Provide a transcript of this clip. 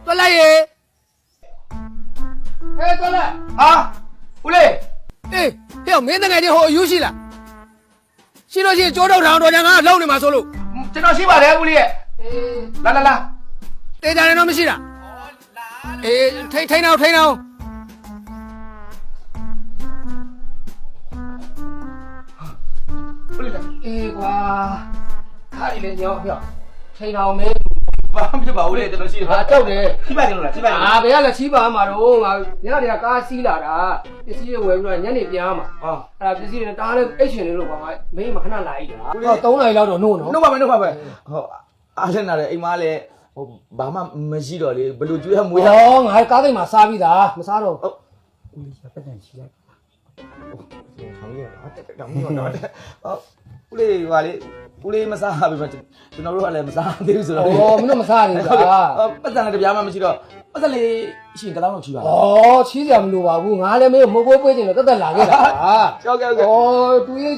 သွားလိုက်ရေဟဲ့သွားလိုက် ဟာဦးလေး အေးဟဲ့မင်းတကယ်ချင်းဟိုအယူရှိလားရှိလို့ရှိရင်ကြောတော့ထောင်တော်ကြငါလုံနေမှာဆိုလို့ ကျွန်တော်ရှိပါတယ်ဦးလေးရဲ့လာလာလာ တေးကြတယ်တော့မရှိလားအေးထိန်းအောင်ဦးလေး အေးကွာခါရီလေညောဟဲ့ထိန်းအောင်မင်း ဘာမှမဖြစ်ပါဘူးလေကျွန်တော်ရှိတယ် ဟာကြောက်တယ် ချိပါကြလို့လားချိပါကြလို့ ဘယ်ကလဲချီးပါမှာတော့ငါညနေကကားစီးလာတာပစ္စည်းတွေဝယ်ပြီးတော့ညနေပြန်မှာ ဟော အဲ့ဒါပစ္စည်းတွေတားလဲအိတ်ရှင်လေးလို့ကွာမင်းမခဏလာရည်တာဟော3နာရီလောက်တော့နို့နော် နှုတ်ပါမယ်ဟောအားလည်းနာတယ်အိမ်မလည်းဟိုဘာမှမရှိတော့လေဘလို့ကျွေးရမွေးရ ဟောငါကားသိမ်းမှာစားပြီးသားမစားတော့ဟုတ်ဦးလေးကပတ်တန်ချီလိုက် ထောင်းရတာတက်တောင်းရတော့ဦးလေးဟာလေဦးလေးမစားပြီမကျွန်တော်တို့ကလည်းမစားသေးဘူးဆိုတော့ ဩမင်းတို့မစားဘူးကွာ ပတ်စံလည်းတပြားမှမရှိတော့ပတ်စံလေးရှိရင်ကတော့ချီပါ ဩချီးစရာမလိုပါဘူးငါလည်းမင်းမိုးကိုပေးချင်လို့တက်တက်လာခဲ့တာ ကြောက်ကြောက် ဩတူရေး